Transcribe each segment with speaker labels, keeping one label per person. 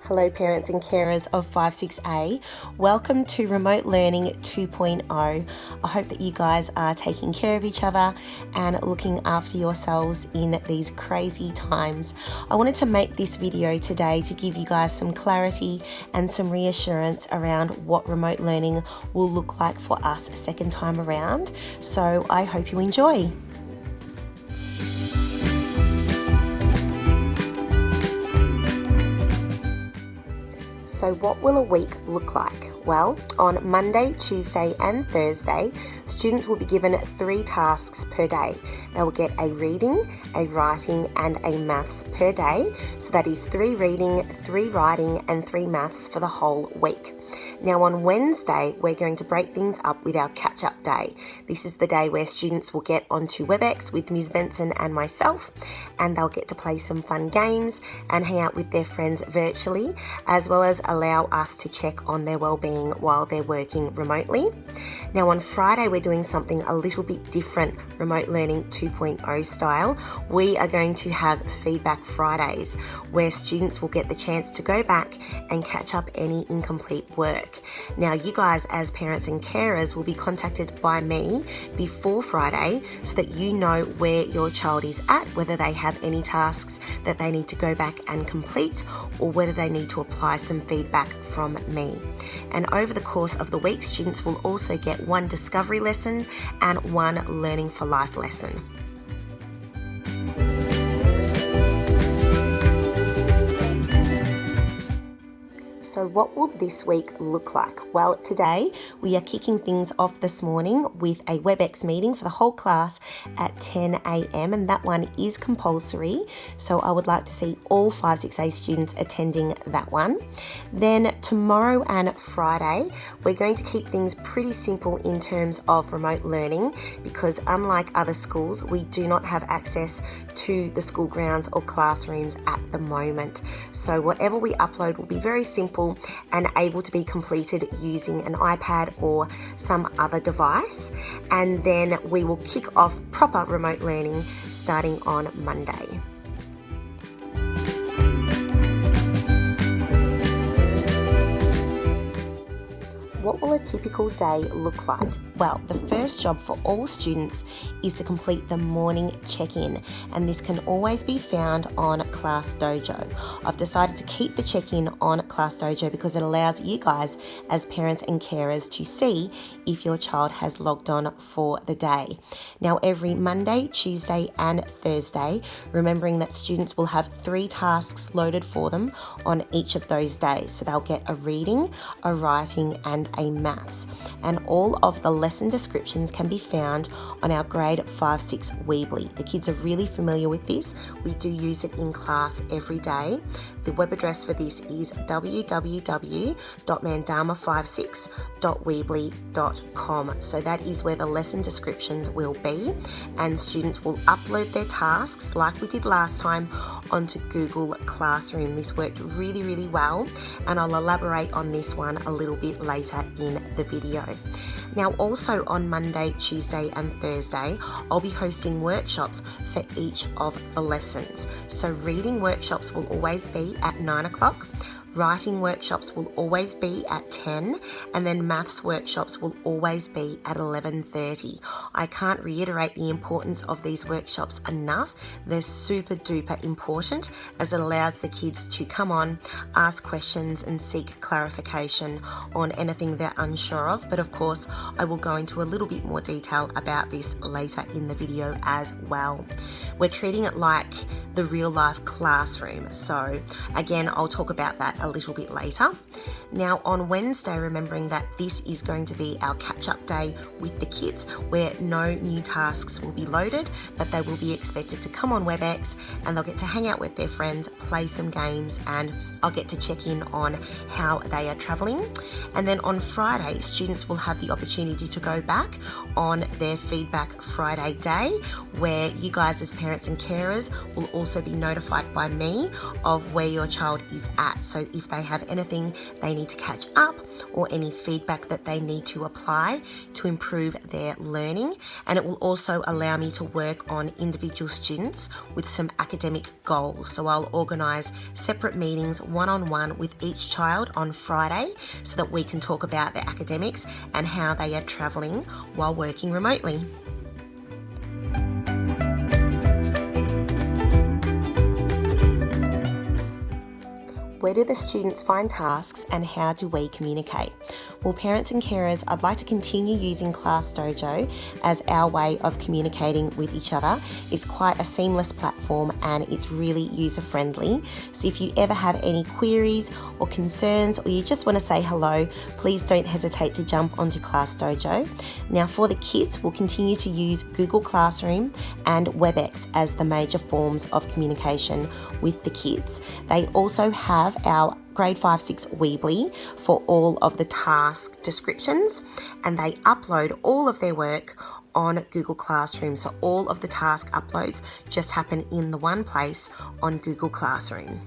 Speaker 1: Hello parents and carers of 5-6A, welcome to Remote Learning 2.0. I hope that you guys are taking care of each other and looking after yourselves in these crazy times. I wanted to make this video today to give you guys some clarity and some reassurance around what remote learning will look like for us second time around. So I hope you enjoy. So what will a week look like? Well, on Monday, Tuesday and Thursday, students will be given 3 tasks per day. They will get a reading, a writing and a maths per day. So that is 3 reading, 3 writing and 3 maths for the whole week. Now on Wednesday, we're going to break things up with our catch-up day. This is the day where students will get onto WebEx with Ms. Benson and myself, and they'll get to play some fun games and hang out with their friends virtually, as well as allow us to check on their well-being while they're working remotely. Now on Friday, we're doing something a little bit different, Remote Learning 2.0 style. We are going to have Feedback Fridays, where students will get the chance to go back and catch up any incomplete work. Now you guys as parents and carers will be contacted by me before Friday so that you know where your child is at, whether they have any tasks that they need to go back and complete or whether they need to apply some feedback from me. And over the course of the week, students will also get 1 discovery lesson and 1 learning for life lesson. So what will this week look like? Well, today we are kicking things off this morning with a WebEx meeting for the whole class at 10 a.m. and that one is compulsory. So I would like to see all 5-6A students attending that one. Then tomorrow and Friday, we're going to keep things pretty simple in terms of remote learning because unlike other schools, we do not have access to the school grounds or classrooms at the moment. So whatever we upload will be very simple and able to be completed using an iPad or some other device. And then we will kick off proper remote learning starting on Monday. What will a typical day look like? Well, the first job for all students is to complete the morning check-in, and this can always be found on Class Dojo. I've decided to keep the check-in on Class Dojo because it allows you guys as parents and carers to see if your child has logged on for the day. Now, every Monday, Tuesday and Thursday, remembering that students will have 3 tasks loaded for them on each of those days. So they'll get a reading, a writing and a maths. And all of the lesson descriptions can be found on our grade 5-6 Weebly. The kids are really familiar with this. We do use it in class every day. The web address for this is www.mandama56.weebly.com. So that is where the lesson descriptions will be, and students will upload their tasks like we did last time onto Google Classroom. This worked really, really well, and I'll elaborate on this one a little bit later in the video. Now also on Monday, Tuesday and Thursday, I'll be hosting workshops for each of the lessons. So reading workshops will always be at 9 o'clock. Writing workshops will always be at 10, and then maths workshops will always be at 11:30. I can't reiterate the importance of these workshops enough. They're super duper important as it allows the kids to come on, ask questions and seek clarification on anything they're unsure of. But of course, I will go into a little bit more detail about this later in the video as well. We're treating it like the real life classroom. So again, I'll talk about that a little bit later. Now on Wednesday, remembering that this is going to be our catch-up day with the kids where no new tasks will be loaded, but they will be expected to come on WebEx and they'll get to hang out with their friends, play some games, and I'll get to check in on how they are travelling. And then on Friday, students will have the opportunity to go back on their Feedback Friday day, where you guys as parents and carers will also be notified by me of where your child is at. So if they have anything they need to catch up or any feedback that they need to apply to improve their learning. And it will also allow me to work on individual students with some academic goals. So I'll organise separate meetings one-on-one with each child on Friday so that we can talk about their academics and how they are travelling while working remotely. Where do the students find tasks and how do we communicate? Well, parents and carers, I'd like to continue using Class Dojo as our way of communicating with each other. It's quite a seamless platform and it's really user friendly. So if you ever have any queries or concerns or you just want to say hello, please don't hesitate to jump onto Class Dojo. Now for the kids, we'll continue to use Google Classroom and WebEx as the major forms of communication with the kids. They also have our grade 5-6 Weebly for all of the task descriptions, and they upload all of their work on Google Classroom. So all of the task uploads just happen in the one place on Google Classroom.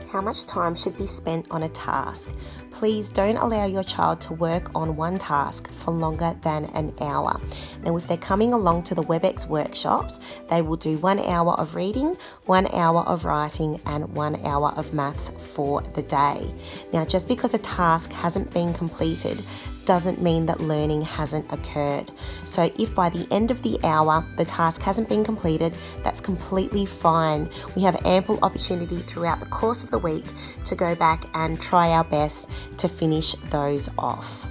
Speaker 1: How much time should be spent on a task? Please don't allow your child to work on one task for longer than an hour. Now, if they're coming along to the WebEx workshops, they will do 1 hour of reading, 1 hour of writing, and 1 hour of maths for the day. Now, just because a task hasn't been completed doesn't mean that learning hasn't occurred. So if by the end of the hour the task hasn't been completed, that's completely fine. We have ample opportunity throughout the course of the week to go back and try our best to finish those off.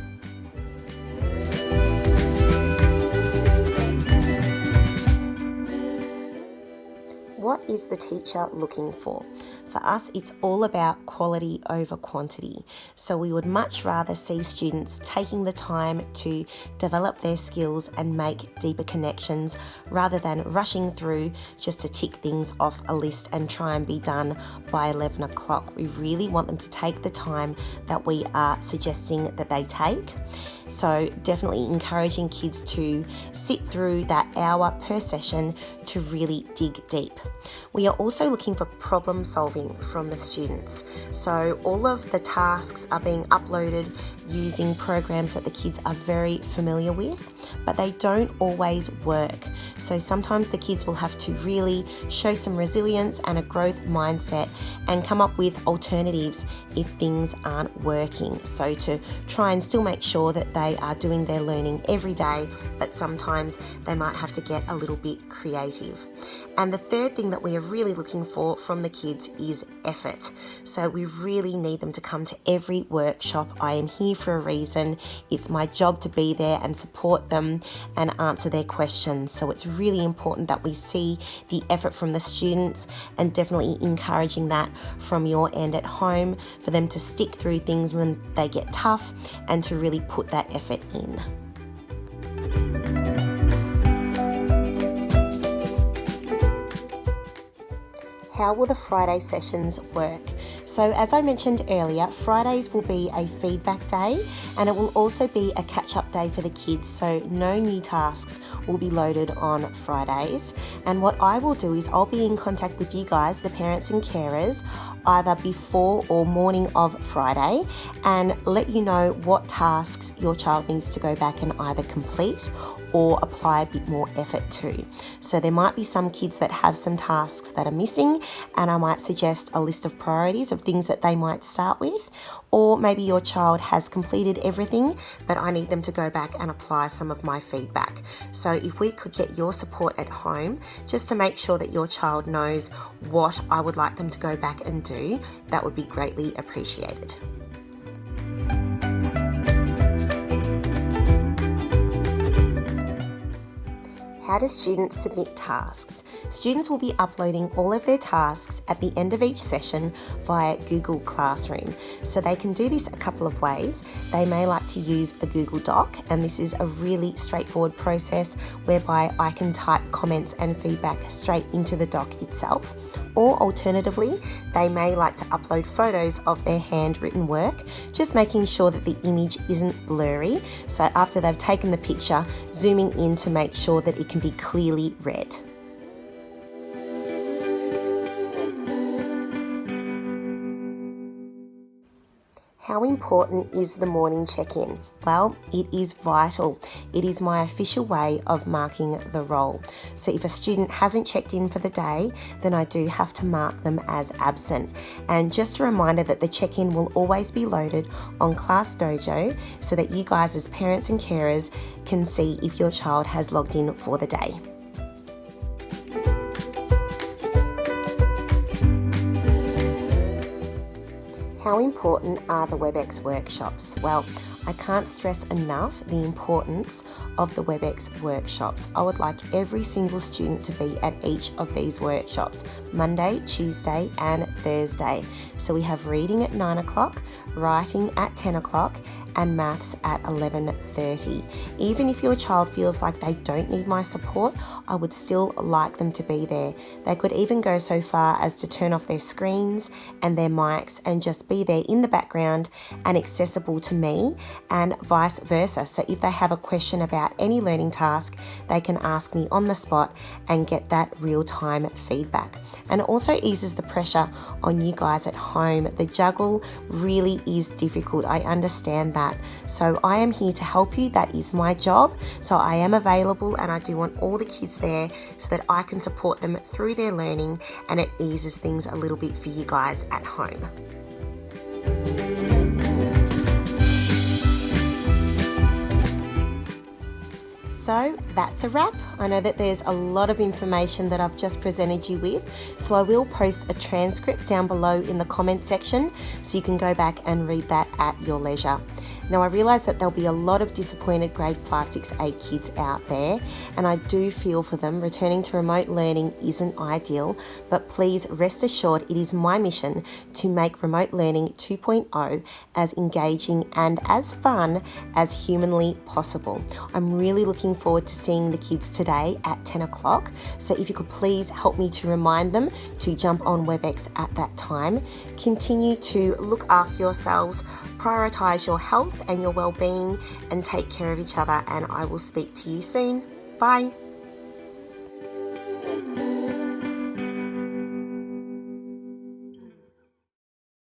Speaker 1: What is the teacher looking for? For us, it's all about quality over quantity. So we would much rather see students taking the time to develop their skills and make deeper connections rather than rushing through just to tick things off a list and try and be done by 11 o'clock. We really want them to take the time that we are suggesting that they take. So definitely encouraging kids to sit through that hour per session to really dig deep. We are also looking for problem solving from the students. So all of the tasks are being uploaded using programs that the kids are very familiar with, but they don't always work. So sometimes the kids will have to really show some resilience and a growth mindset and come up with alternatives if things aren't working. So to try and still make sure that they are doing their learning every day, but sometimes they might have to get a little bit creative. And the third thing that we are really looking for from the kids is effort. So we really need them to come to every workshop. I am here for a reason. It's my job to be there and support them and answer their questions. So it's really important that we see the effort from the students, and definitely encouraging that from your end at home for them to stick through things when they get tough and to really put that effort in. How will the Friday sessions work? So as I mentioned earlier, Fridays will be a feedback day and it will also be a catch-up day for the kids. So no new tasks will be loaded on Fridays. And what I will do is I'll be in contact with you guys, the parents and carers, either before or morning of Friday, and let you know what tasks your child needs to go back and either complete or apply a bit more effort to. So there might be some kids that have some tasks that are missing, and I might suggest a list of priorities of things that they might start with. Or maybe your child has completed everything, but I need them to go back and apply some of my feedback. So if we could get your support at home, just to make sure that your child knows what I would like them to go back and do, that would be greatly appreciated. How do students submit tasks? Students will be uploading all of their tasks at the end of each session via Google Classroom. So they can do this a couple of ways. They may like to use a Google Doc, and this is a really straightforward process whereby I can type comments and feedback straight into the doc itself. Or alternatively, they may like to upload photos of their handwritten work, just making sure that the image isn't blurry. So after they've taken the picture, zooming in to make sure that it can be clearly read. How important is the morning check-in? Well, it is vital. It is my official way of marking the role. So if a student hasn't checked in for the day, then I do have to mark them as absent. And just a reminder that the check-in will always be loaded on Class Dojo so that you guys as parents and carers can see if your child has logged in for the day. How important are the WebEx workshops? Well, I can't stress enough the importance of the WebEx workshops. I would like every single student to be at each of these workshops, Monday, Tuesday and Thursday. So we have reading at 9 o'clock, writing at 10 o'clock and maths at 11:30. Even if your child feels like they don't need my support, I would still like them to be there. They could even go so far as to turn off their screens and their mics and just be there in the background and accessible to me, and vice versa. So if they have a question about any learning task, they can ask me on the spot and get that real-time feedback. And it also eases the pressure on you guys at home. The juggle really is difficult. I understand that. So I am here to help you. That is my job. So I am available and I do want all the kids there so that I can support them through their learning, and it eases things a little bit for you guys at home. So that's a wrap. I know that there's a lot of information that I've just presented you with, so I will post a transcript down below in the comment section so you can go back and read that at your leisure. Now I realise that there'll be a lot of disappointed grade 5, 6, 8 kids out there, and I do feel for them. Returning to remote learning isn't ideal, but please rest assured it is my mission to make remote learning 2.0 as engaging and as fun as humanly possible. I'm really looking forward to seeing the kids today at 10 o'clock, so if you could please help me to remind them to jump on WebEx at that time. Continue to look after yourselves, prioritise your health and your well-being, and take care of each other, and I will speak to you soon. Bye.